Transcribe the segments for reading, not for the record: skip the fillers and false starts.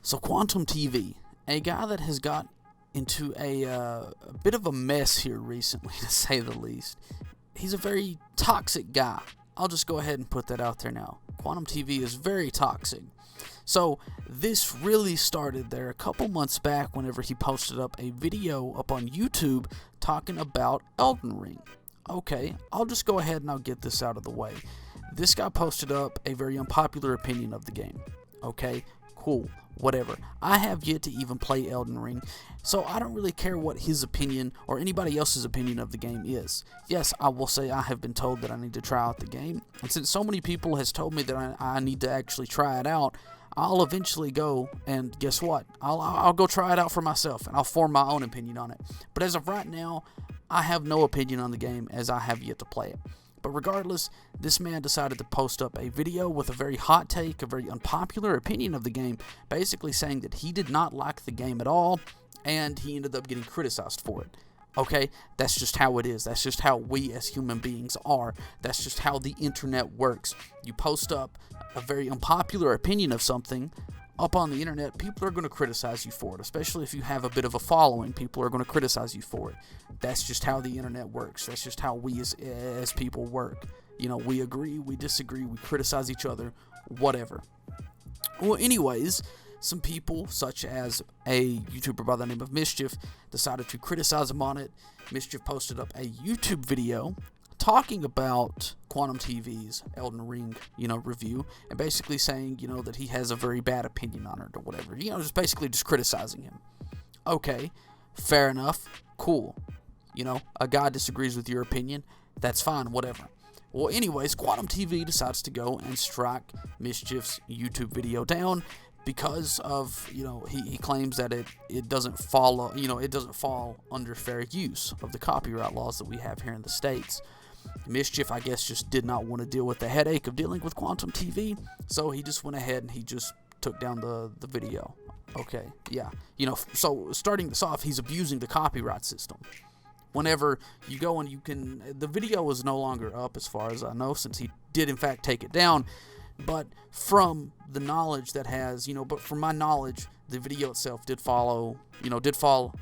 So Quantum TV, a guy that has got into a bit of a mess here recently, to say the least. He's a very toxic guy. I'll just go ahead and put that out there now. Quantum TV is very toxic. So this really started there a couple months back whenever he posted up a video up on YouTube talking about Elden Ring. Okay, I'll just go ahead and I'll get this out of the way. This guy posted up a very unpopular opinion of the game. Okay, cool, whatever. I have yet to even play Elden Ring, so I don't really care what his opinion or anybody else's opinion of the game is. Yes, I will say I have been told that I need to try out the game, and since so many people has told me that I need to actually try it out, I'll eventually go and guess what? I'll go try it out for myself, and I'll form my own opinion on it. But as of right now, I have no opinion on the game as I have yet to play it. But regardless, this man decided to post up a video with a very hot take, a very unpopular opinion of the game, basically saying that he did not like the game at all, and he ended up getting criticized for it. Okay, that's just how it is. That's just how we as human beings are. That's just how the internet works. You post up a very unpopular opinion of something up on the internet, people are going to criticize you for it, especially if you have a bit of a following. People are going to criticize you for it. That's just how the internet works. That's just how we as people work. You know, we agree, we disagree, we criticize each other, whatever. Well, anyways, some people, such as a YouTuber by the name of Mischief, decided to criticize him on it. Mischief posted up a YouTube video talking about Quantum TV's Elden Ring, review, and basically saying, that he has a very bad opinion on it or whatever. Just basically just criticizing him. Okay, fair enough, cool. A guy disagrees with your opinion, that's fine, whatever. Well, anyways, Quantum TV decides to go and strike Mischief's YouTube video down because of, he claims that it doesn't follow, it doesn't fall under fair use of the copyright laws that we have here in the States. Mischief, I guess, just did not want to deal with the headache of dealing with Quantum TV, so he just went ahead and he just took down the video. Okay, yeah. So starting this off, he's abusing the copyright system. Whenever you go and the video is no longer up as far as I know, since he did in fact take it down, but from the knowledge that has, but from my knowledge, the video itself did fall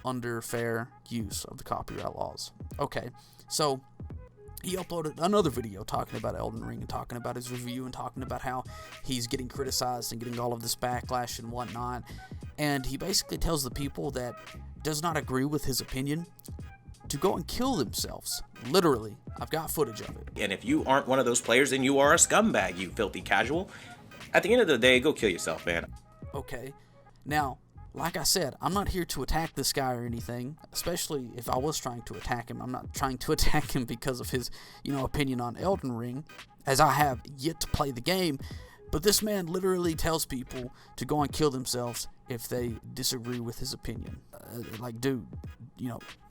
under fair use of the copyright laws. Okay, so he uploaded another video talking about Elden Ring and talking about his review and talking about how he's getting criticized and getting all of this backlash and whatnot. And he basically tells the people that does not agree with his opinion to go and kill themselves. Literally. I've got footage of it. And if you aren't one of those players, then you are a scumbag, you filthy casual. At the end of the day, go kill yourself, man. Okay. Now, like I said, I'm not here to attack this guy or anything, especially if I was trying to attack him. I'm not trying to attack him because of his, opinion on Elden Ring, as I have yet to play the game. But this man literally tells people to go and kill themselves if they disagree with his opinion. Dude,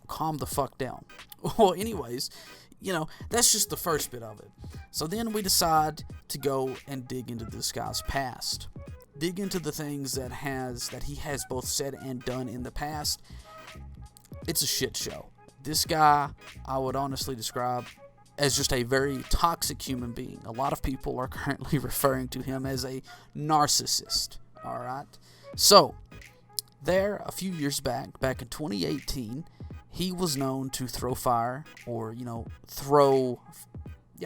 calm the fuck down. Well, anyways, that's just the first bit of it. So then we decide to go and dig into this guy's past. Dig into the things that he has both said and done in the past. It's a shit show. This guy, I would honestly describe as just a very toxic human being. A lot of people are currently referring to him as a narcissist. Alright? So, a few years back in 2018, he was known to throw fire, or,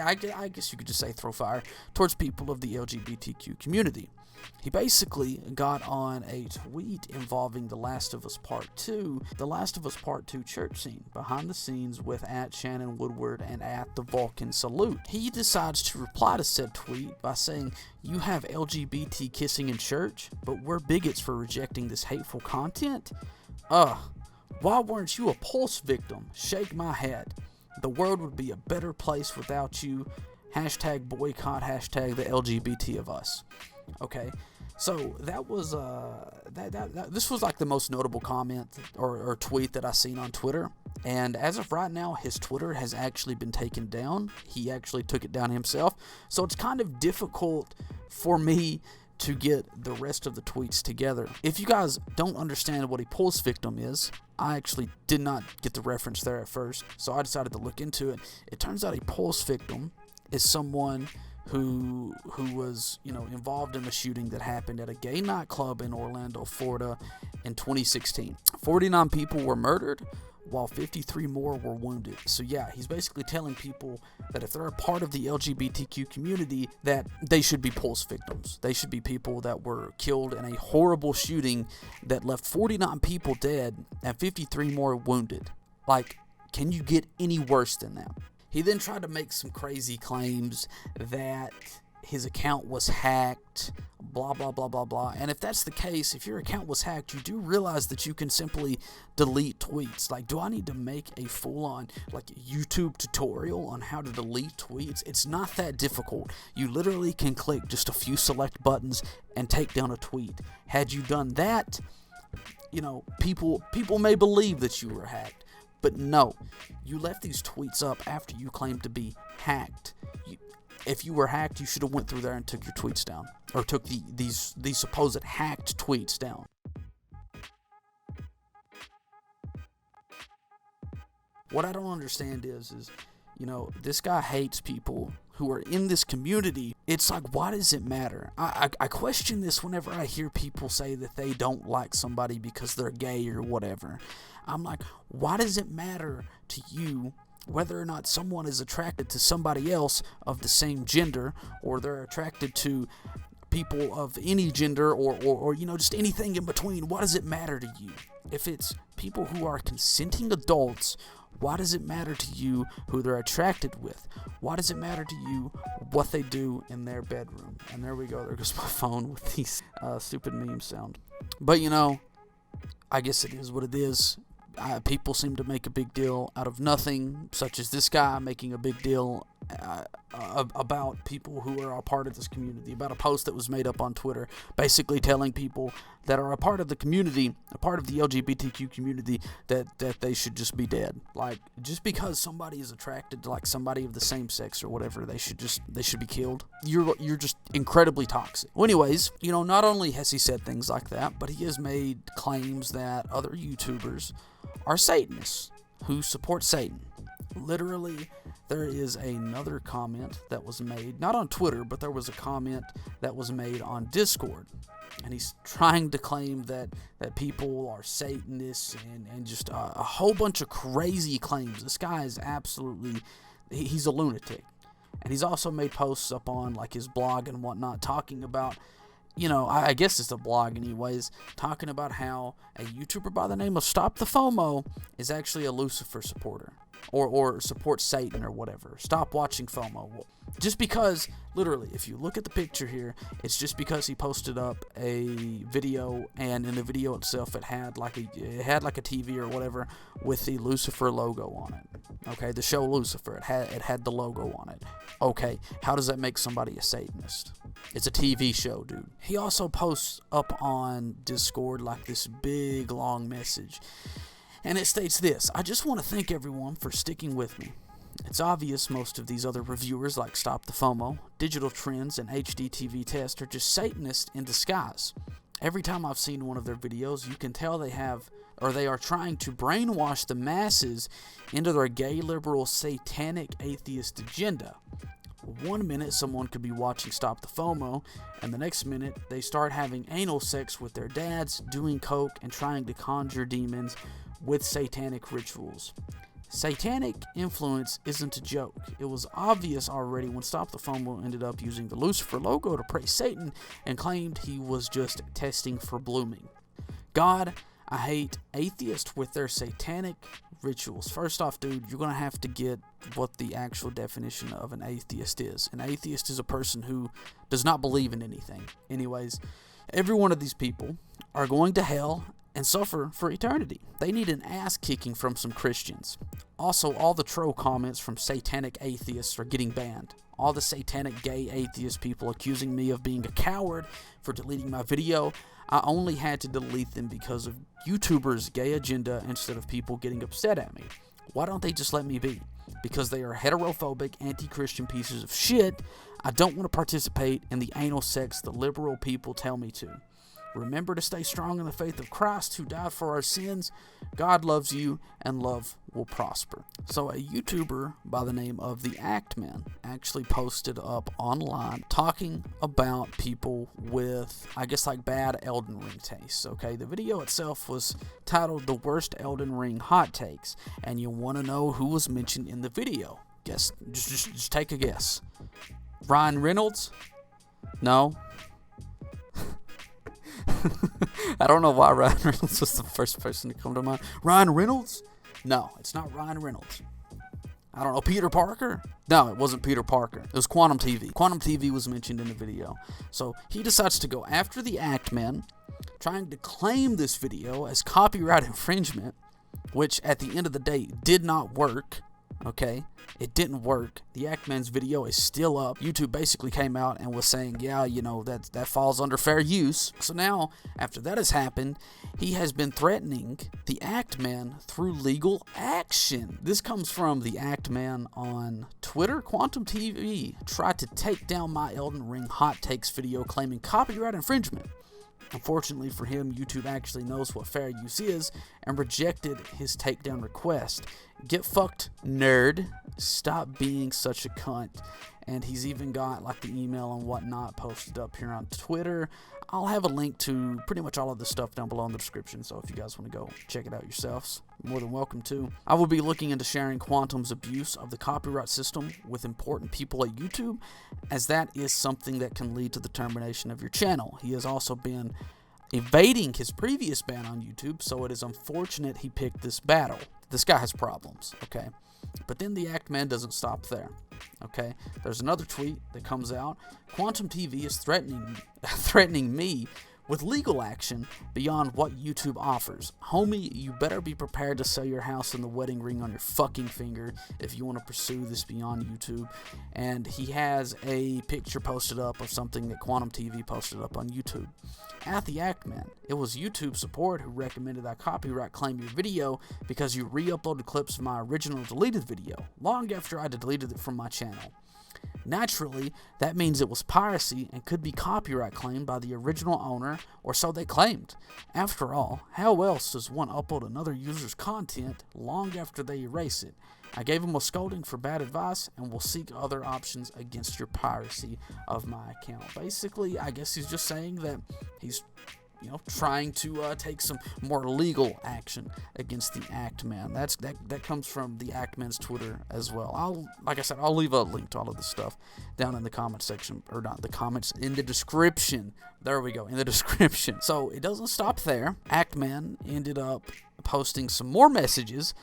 I guess you could just say throw fire, towards people of the LGBTQ community. He basically got on a tweet involving The Last of Us Part 2, The Last of Us Part 2 church scene, behind the scenes with @Shannon Woodward and @The Vulcan Salute. He decides to reply to said tweet by saying, "You have LGBT kissing in church, but we're bigots for rejecting this hateful content? Why weren't you a Pulse victim? Shake my head. The world would be a better place without you. #boycott, #the LGBT of us." Okay, so that was this was like the most notable comment or tweet that I seen on Twitter, and as of right now, his Twitter has actually been taken down. He actually took it down himself, so it's kind of difficult for me to get the rest of the tweets together. If you guys don't understand what a Pulse victim is, I actually did not get the reference there at first, so I decided to look into it. It turns out a Pulse victim is someone who was, involved in the shooting that happened at a gay nightclub in Orlando, Florida in 2016. 49 people were murdered, while 53 more were wounded. So yeah, he's basically telling people that if they're a part of the LGBTQ community, that they should be pulse victims. They should be people that were killed in a horrible shooting that left 49 people dead and 53 more wounded. Like, can you get any worse than that? He then tried to make some crazy claims that his account was hacked, blah, blah, blah, blah, blah. And if that's the case, if your account was hacked, you do realize that you can simply delete tweets. Like, do I need to make a full-on, YouTube tutorial on how to delete tweets? It's not that difficult. You literally can click just a few select buttons and take down a tweet. Had you done that, people may believe that you were hacked. But no, you left these tweets up after you claimed to be hacked. If you were hacked, you should have went through there and took your tweets down, or took these supposed hacked tweets down. What I don't understand is this guy hates people who are in this community. It's like, why does it matter? I question this whenever I hear people say that they don't like somebody because they're gay or whatever. I'm like, why does it matter to you whether or not someone is attracted to somebody else of the same gender, or they're attracted to people of any gender, or just anything in between? Why does it matter to you? If it's people who are consenting adults, why does it matter to you who they're attracted with? Why does it matter to you what they do in their bedroom? And there we go. There goes my phone with these stupid meme sound. But, I guess it is what it is. People seem to make a big deal out of nothing, such as this guy making a big deal about people who are a part of this community, about a post that was made up on Twitter, basically telling people that are a part of the community, a part of the LGBTQ community, that they should just be dead. Like, just because somebody is attracted to somebody of the same sex or whatever, they should be killed. You're just incredibly toxic. Well, anyways, not only has he said things like that, but he has made claims that other YouTubers are Satanists who support Satan. Literally, there is another comment that was made, not on Twitter, but there was a comment that was made on Discord. And he's trying to claim that people are Satanists and just a whole bunch of crazy claims. This guy is absolutely, he's a lunatic. And he's also made posts up on his blog and whatnot talking about, I guess it's a blog anyways, talking about how a YouTuber by the name of Stop the FOMO is actually a Lucifer supporter, or supports Satan or whatever. Stop watching FOMO. Well, just because, literally, if you look at the picture here, it's just because he posted up a video, and in the video itself it had like a TV or whatever with the Lucifer logo on it. Okay, the show Lucifer, it had the logo on it. Okay, how does that make somebody a Satanist? It's a TV show, dude. He also posts up on Discord this big long message, and it states this: I just want to thank everyone for sticking with me. It's obvious most of these other reviewers like Stop the FOMO, Digital Trends, and HDTV Test are just Satanists in disguise. Every time I've seen one of their videos, you can tell they are trying to brainwash the masses into their gay, liberal, satanic, atheist agenda. One minute someone could be watching Stop the FOMO, and the next minute they start having anal sex with their dads, doing coke, and trying to conjure demons with satanic rituals. Satanic influence isn't a joke. It was obvious already when Stop the FOMO ended up using the Lucifer logo to praise Satan and claimed he was just testing for blooming. God, I hate atheists with their satanic rituals. First off, dude, you're going to have to get what the actual definition of an atheist is. An atheist is a person who does not believe in anything. Anyways, every one of these people are going to hell and suffer for eternity. They need an ass kicking from some Christians. Also, all the troll comments from satanic atheists are getting banned. All the satanic gay atheist people accusing me of being a coward for deleting my video, I only had to delete them because of YouTubers' gay agenda instead of people getting upset at me. Why don't they just let me be? Because they are heterophobic, anti-Christian pieces of shit. I don't want to participate in the anal sex the liberal people tell me to. Remember to stay strong in the faith of Christ who died for our sins. God loves you and love will prosper. So a YouTuber by the name of the Actman actually posted up online talking about people with, I guess, like bad Elden Ring tastes. Okay, the video itself was titled The Worst Elden Ring Hot Takes, and you want to know who was mentioned in the video. Guess, just take a guess. Ryan Reynolds? No. I don't know why Ryan Reynolds was the first person to come to mind. Ryan Reynolds? No, it's not Ryan Reynolds. I don't know, Peter Parker? No, it wasn't Peter Parker. It was Quantum TV. Quantum TV was mentioned in the video. So he decides to go after the Actman, trying to claim this video as copyright infringement, which at the end of the day did not work. Okay, it didn't work. The Actman's video is still up. YouTube basically came out and was saying, yeah, you know, that falls under fair use. So now, after that has happened, he has been threatening the Actman through legal action. This comes from the Actman on Twitter. Quantum TV tried to take down my Elden Ring hot takes video claiming copyright infringement. Unfortunately for him, YouTube actually knows what fair use is and rejected his takedown request. Get fucked, nerd. Stop being such a cunt. And he's even got like the email and whatnot posted up here on Twitter. I'll have a link to pretty much all of this stuff down below in the description, so if you guys want to go check it out yourselves, more than welcome to. I will be looking into sharing Quantum's abuse of the copyright system with important people at YouTube, as that is something that can lead to the termination of your channel. He has also been evading his previous ban on YouTube, so it is unfortunate he picked this battle. This guy has problems, okay? But then the Actman doesn't stop there, okay? There's another tweet that comes out. Quantum TV is threatening me with legal action beyond what YouTube offers. Homie, you better be prepared to sell your house and the wedding ring on your fucking finger if you want to pursue this beyond YouTube. And he has a picture posted up of something that Quantum TV posted up on YouTube. At the Actman, it was YouTube support who recommended I copyright claim your video because you re-uploaded clips of my original deleted video long after I deleted it from my channel. Naturally, that means it was piracy and could be copyright claimed by the original owner, or so they claimed. After all, how else does one upload another user's content long after they erase it? I gave him a scolding for bad advice and will seek other options against your piracy of my account. Basically, I guess he's just saying that he's trying to take some more legal action against the Actman. That comes from the Actman's Twitter as well. Like I said, I'll leave a link to all of this stuff down in the comment section, or not the comments, in the description. There we go, in the description. So it doesn't stop there. Actman ended up posting some more messages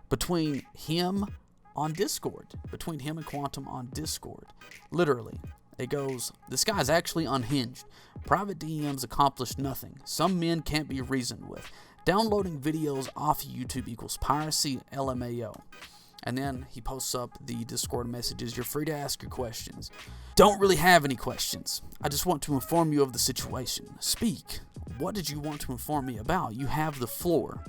between him on Discord, between him and Quantum on Discord. Literally. It goes, this guy's actually unhinged. Private DMs accomplish nothing. Some men can't be reasoned with. Downloading videos off YouTube equals piracy, LMAO. And then he posts up the Discord messages. You're free to ask your questions. Don't really have any questions. I just want to inform you of the situation. Speak. What did you want to inform me about? You have the floor.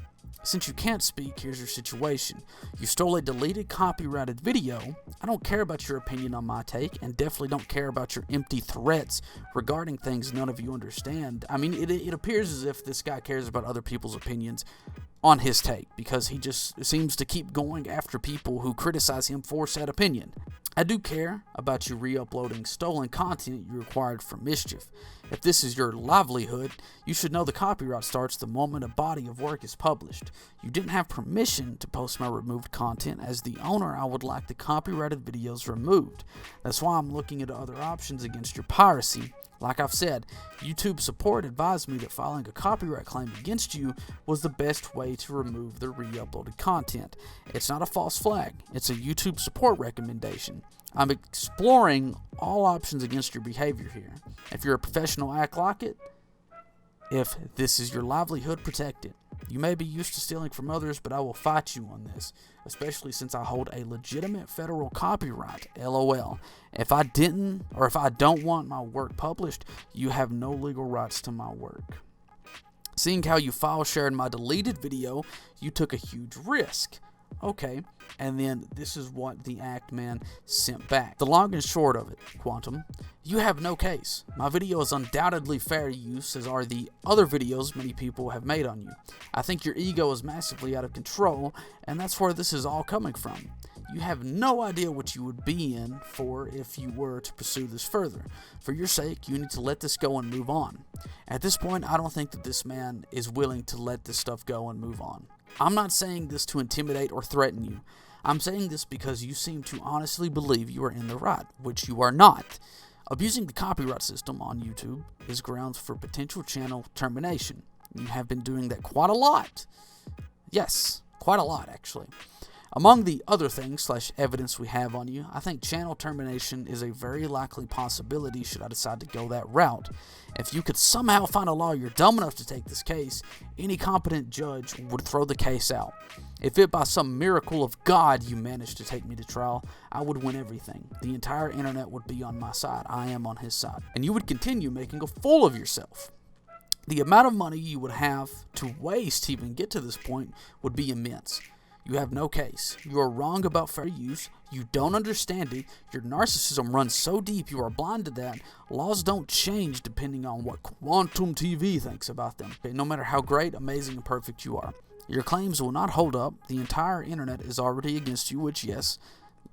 Since you can't speak, here's your situation. You stole a deleted copyrighted video. I don't care about your opinion on my take, and definitely don't care about your empty threats regarding things none of you understand. I mean, it appears as if this guy cares about other people's opinions on his take, because he just seems to keep going after people who criticize him for said opinion. I do care about you re-uploading stolen content you acquired from Mischief. If this is your livelihood, you should know the copyright starts the moment a body of work is published. You didn't have permission to post my removed content. As the owner, I would like the copyrighted videos removed. That's why I'm looking into other options against your piracy. Like I've said, YouTube support advised me that filing a copyright claim against you was the best way to remove the re-uploaded content. It's not a false flag, it's a YouTube support recommendation. I'm exploring all options against your behavior here. If you're a professional, act like it. If this is your livelihood, protect it. You may be used to stealing from others, but I will fight you on this, especially since I hold a legitimate federal copyright, LOL. If I don't want my work published, you have no legal rights to my work. Seeing how you file shared my deleted video, you took a huge risk. Okay, and then this is what the Actman sent back. The long and short of it, Quantum, you have no case. My video is undoubtedly fair use, as are the other videos many people have made on you. I think your ego is massively out of control, and that's where this is all coming from. You have no idea what you would be in for if you were to pursue this further. For your sake, you need to let this go and move on. At this point, I don't think that this man is willing to let this stuff go and move on. I'm not saying this to intimidate or threaten you. I'm saying this because you seem to honestly believe you are in the right, which you are not. Abusing the copyright system on YouTube is grounds for potential channel termination. You have been doing that quite a lot. Yes, quite a lot, actually. Among the other things / evidence we have on you, I think channel termination is a very likely possibility should I decide to go that route. If you could somehow find a lawyer dumb enough to take this case, any competent judge would throw the case out. If it by some miracle of God you managed to take me to trial, I would win everything. The entire internet would be on my side. I am on his side. And you would continue making a fool of yourself. The amount of money you would have to waste to even get to this point would be immense. You have no case. You are wrong about fair use. You don't understand it. Your narcissism runs so deep you are blind to that. Laws don't change depending on what Quantum TV thinks about them, no matter how great, amazing, and perfect you are. Your claims will not hold up. The entire internet is already against you, which, yes,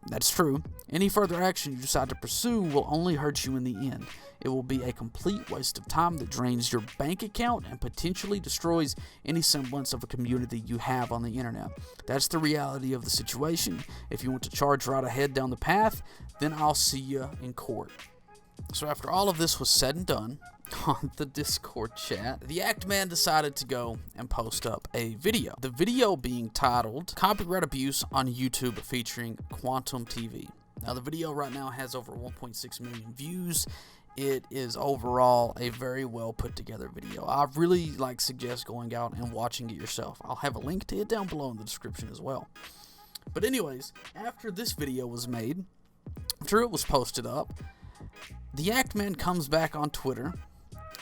that's true. Any further action you decide to pursue will only hurt you in the end. It will be a complete waste of time that drains your bank account and potentially destroys any semblance of a community you have on the internet. That's the reality of the situation. If you want to charge right ahead down the path, then I'll see you in court. So after all of this was said and done on the Discord chat, the Actman decided to go and post up a video. The video being titled Copyright Abuse on YouTube featuring Quantum TV. Now the video right now has over 1.6 million views. It is overall a very well put together video. I really suggest going out and watching it yourself. I'll have a link to it down below in the description as well. But anyways, after this video was made, after it was posted up, the Actman comes back on Twitter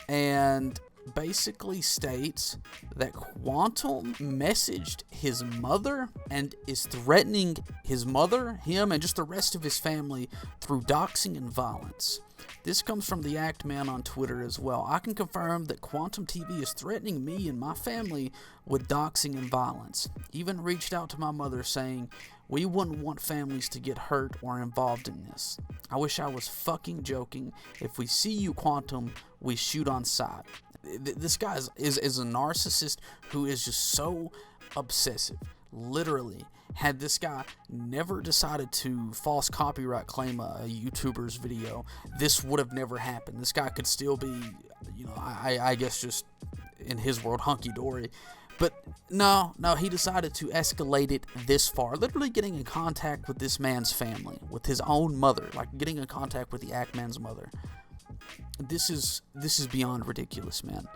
and basically states that Quantum messaged his mother and is threatening his mother, him, and just the rest of his family through doxing and violence. This comes from the Actman on Twitter as well. I can confirm that Quantum TV is threatening me and my family with doxing and violence. Even reached out to my mother saying, we wouldn't want families to get hurt or involved in this. I wish I was fucking joking. If we see you, Quantum, we shoot on sight. This guy is a narcissist who is just so obsessive. Literally, had this guy never decided to false copyright claim a YouTuber's video, this would have never happened. This guy could still be, I guess just in his world, hunky-dory. But no, he decided to escalate it this far, literally getting in contact with this man's family, with his own mother, getting in contact with the Actman's mother. This is beyond ridiculous, man.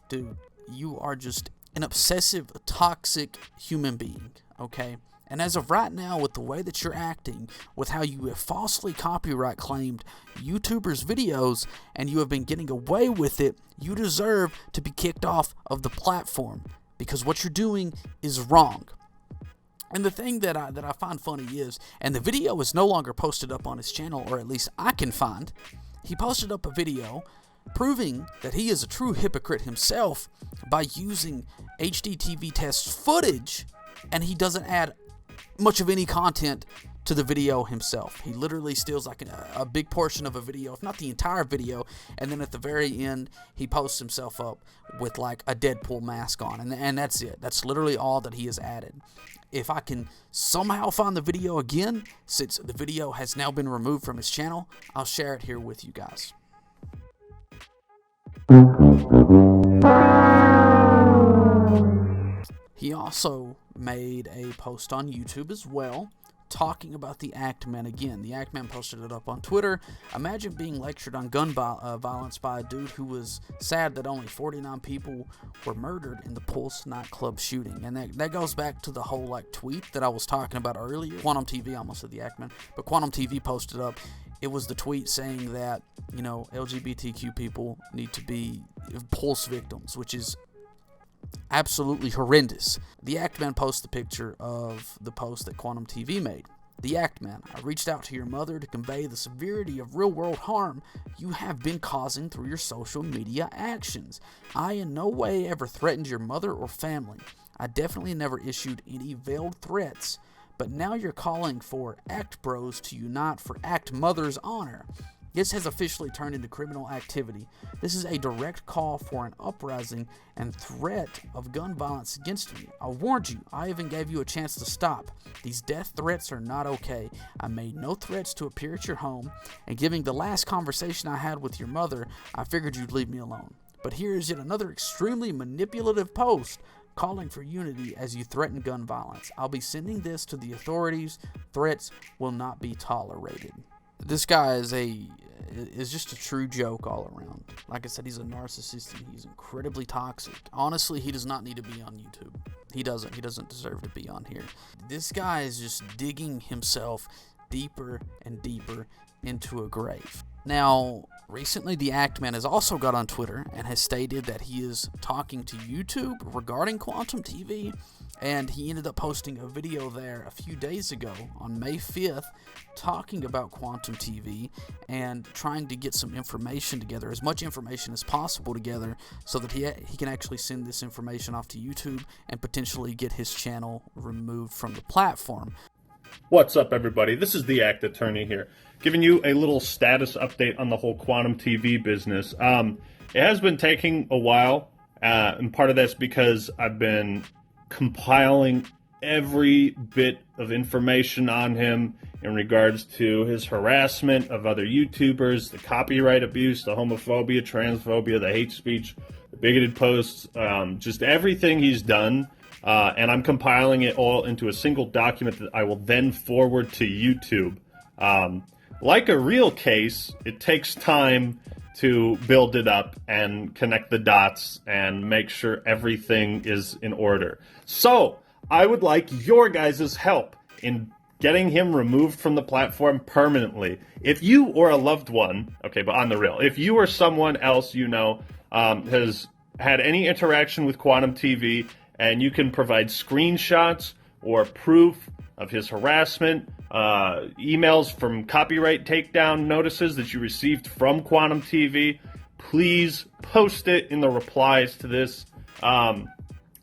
Dude, you are just an obsessive, toxic human being, okay? And as of right now, with the way that you're acting, with how you have falsely copyright claimed YouTubers' videos, and you have been getting away with it, you deserve to be kicked off of the platform, because what you're doing is wrong. And the thing that I find funny is, and the video is no longer posted up on his channel, or at least I can find, he posted up a video proving that he is a true hypocrite himself by using HDTV test footage, and he doesn't add much of any content to the video himself. He literally steals a big portion of a video, if not the entire video, and then at the very end he posts himself up with a Deadpool mask on, and that's it. That's literally all that he has added. If I can somehow find the video again, since the video has now been removed from his channel, I'll share it here with you guys. He also made a post on YouTube as well, talking about the Actman again. The Actman posted it up on Twitter. Imagine being lectured on gun violence by a dude who was sad that only 49 people were murdered in the Pulse nightclub shooting. And that goes back to the whole tweet that I was talking about earlier. Quantum TV, I almost said the Actman, but Quantum TV posted up. It was the tweet saying that, LGBTQ people need to be Pulse victims, which is absolutely horrendous. The Actman posts the picture of the post that Quantum TV made. The Actman, I reached out to your mother to convey the severity of real-world harm you have been causing through your social media actions. I in no way ever threatened your mother or family. I definitely never issued any veiled threats, but now you're calling for Act Bros to unite for Act Mother's honor. This has officially turned into criminal activity. This is a direct call for an uprising and threat of gun violence against me. I warned you. I even gave you a chance to stop. These death threats are not okay. I made no threats to appear at your home, and given the last conversation I had with your mother, I figured you'd leave me alone. But here is yet another extremely manipulative post calling for unity as you threaten gun violence. I'll be sending this to the authorities. Threats will not be tolerated. This guy is just a true joke all around. Like I said, he's a narcissist and he's incredibly toxic. Honestly, he does not need to be on YouTube. He doesn't deserve to be on here. This guy is just digging himself deeper and deeper into a grave. Now, recently the Actman has also got on Twitter and has stated that he is talking to YouTube regarding Quantum TV, and he ended up posting a video there a few days ago on May 5th talking about Quantum TV and trying to get some information together, as much information as possible together, so that he can actually send this information off to YouTube and potentially get his channel removed from the platform. What's up, everybody? This is the Act Attorney here, giving you a little status update on the whole Quantum TV business. It has been taking a while, and part of that's because I've been compiling every bit of information on him in regards to his harassment of other YouTubers, the copyright abuse, the homophobia, transphobia, the hate speech, the bigoted posts, just everything he's done. And I'm compiling it all into a single document that I will then forward to YouTube. Like a real case, it takes time to build it up and connect the dots and make sure everything is in order. So, I would like your guys' help in getting him removed from the platform permanently. If you or a loved one, okay, but on the real, if you or someone else you know has had any interaction with Quantum TV, and you can provide screenshots or proof of his harassment, emails from copyright takedown notices that you received from Quantum TV, please post it in the replies to this. I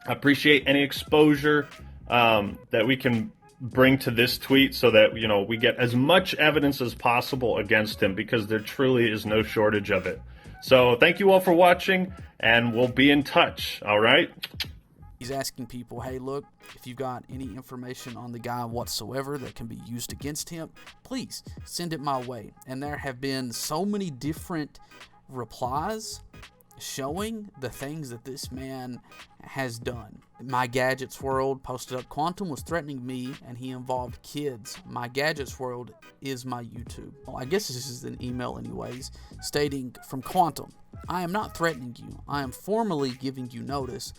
appreciate any exposure that we can bring to this tweet so that, you know, we get as much evidence as possible against him, because there truly is no shortage of it. So thank you all for watching, and we'll be in touch, all right? He's asking people, hey, look, if you've got any information on the guy whatsoever that can be used against him, please send it my way. And there have been so many different replies showing the things that this man has done. My Gadgets World posted up, Quantum was threatening me and he involved kids. My Gadgets World is my YouTube. Well, I guess this is an email anyways, stating from Quantum, I am not threatening you. I am formally giving you notice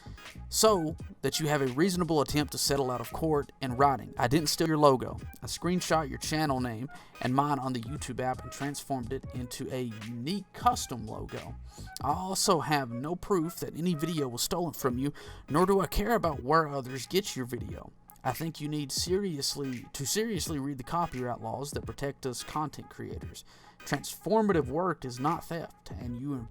so that you have a reasonable attempt to settle out of court in writing. I didn't steal your logo. I screenshot your channel name and mine on the YouTube app and transformed it into a unique custom logo. I also have no proof that any video was stolen from you, nor do I care about where others get your video. I think you need seriously read the copyright laws that protect us content creators. Transformative work is not theft, and you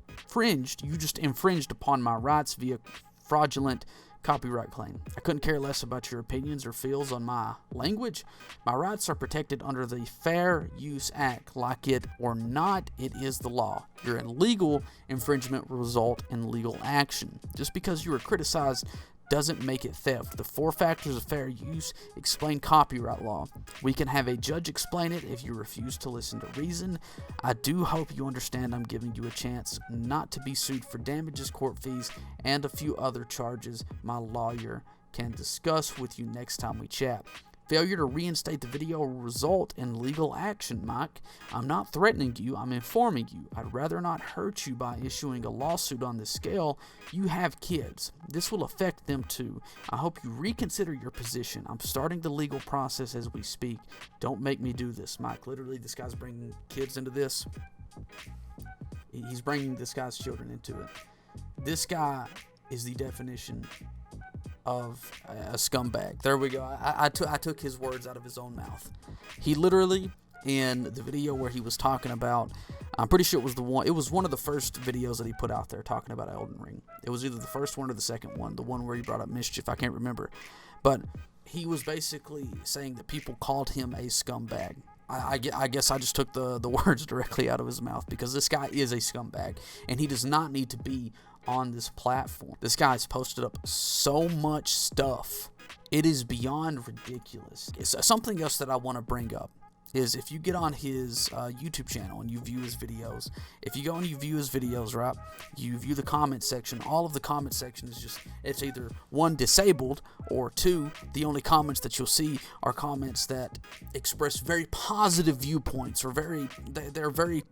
just infringed upon my rights via fraudulent copyright claim. I couldn't care less about your opinions or feels on my language. My rights are protected under the Fair Use Act. Like it or not, it is the law. Your illegal infringement will result in legal action. Just because you were criticized doesn't make it theft. The 4 factors of fair use explain copyright law. We can have a judge explain it if you refuse to listen to reason. I do hope you understand I'm giving you a chance not to be sued for damages, court fees, and a few other charges my lawyer can discuss with you next time we chat. Failure to reinstate the video will result in legal action, Mike. I'm not threatening you, I'm informing you. I'd rather not hurt you by issuing a lawsuit on this scale. You have kids. This will affect them too. I hope you reconsider your position. I'm starting the legal process as we speak. Don't make me do this, Mike. Literally, this guy's bringing kids into this. He's bringing this guy's children into it. This guy is the definition of a scumbag. There we go. I took his words out of his own mouth. He literally, in the video where he was talking about, I'm pretty sure it was one of the first videos that he put out there talking about Elden Ring. It was either the first one or the second one, the one where he brought up Mischief, I can't remember. But he was basically saying that people called him a scumbag. I guess I just took the words directly out of his mouth, because this guy is a scumbag, and he does not need to be on this platform. This guy's posted up so much stuff. It is beyond ridiculous. It's something else that I want to bring up is if you get on his YouTube channel and you view his videos, if you go and you view his videos, right, you view the comment section, all of the comment section is just, it's either one, disabled, or two, the only comments that you'll see are comments that express very positive viewpoints, or they're very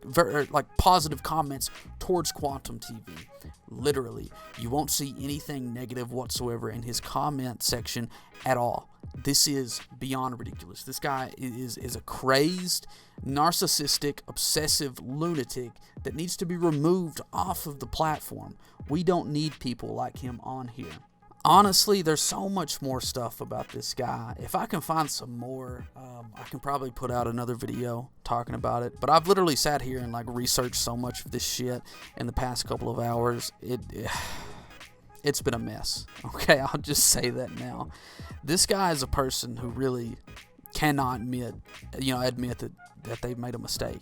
like positive comments towards Quantum TV. Literally, you won't see anything negative whatsoever in his comment section at all. This is beyond ridiculous. This guy is a crazed, narcissistic, obsessive lunatic that needs to be removed off of the platform. We don't need people like him on here. Honestly, there's so much more stuff about this guy. If I can find some more, I can probably put out another video talking about it. But I've literally sat here and like researched so much of this shit in the past couple of hours. It's been a mess. Okay, I'll just say that now. This guy is a person who really cannot admit that they've made a mistake.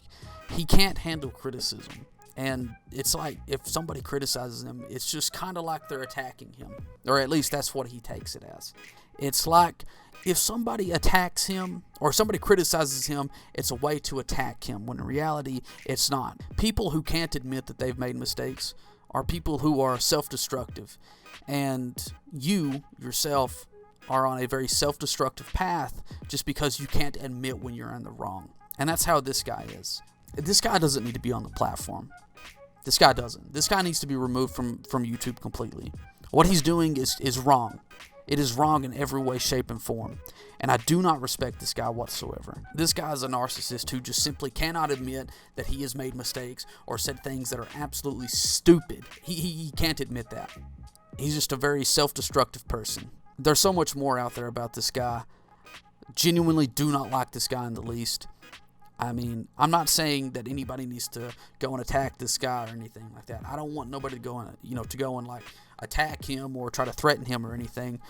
He can't handle criticism. And it's like, if somebody criticizes him, it's just kind of like they're attacking him. Or at least that's what he takes it as. It's like, if somebody attacks him, or somebody criticizes him, it's a way to attack him, when in reality, it's not. People who can't admit that they've made mistakes are people who are self-destructive. And you, yourself, are on a very self-destructive path just because you can't admit when you're in the wrong. And that's how this guy is. This guy doesn't need to be on the platform. This guy doesn't. This guy needs to be removed from YouTube completely. What he's doing is wrong. It is wrong in every way, shape, and form. And I do not respect this guy whatsoever. This guy is a narcissist who just simply cannot admit that he has made mistakes or said things that are absolutely stupid. He can't admit that. He's just a very self-destructive person. There's so much more out there about this guy. Genuinely do not like this guy in the least. I mean, I'm not saying that anybody needs to go and attack this guy or anything like that. I don't want nobody to go and like attack him or try to threaten him or anything.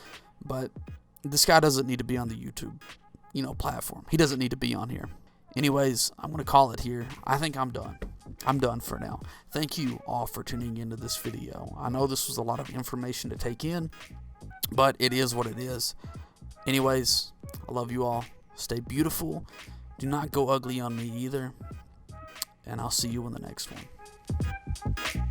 But this guy doesn't need to be on the YouTube, platform. He doesn't need to be on here. Anyways, I'm going to call it here. I think I'm done. I'm done for now. Thank you all for tuning into this video. I know this was a lot of information to take in, but it is what it is. Anyways, I love you all. Stay beautiful. Do not go ugly on me either. And I'll see you in the next one.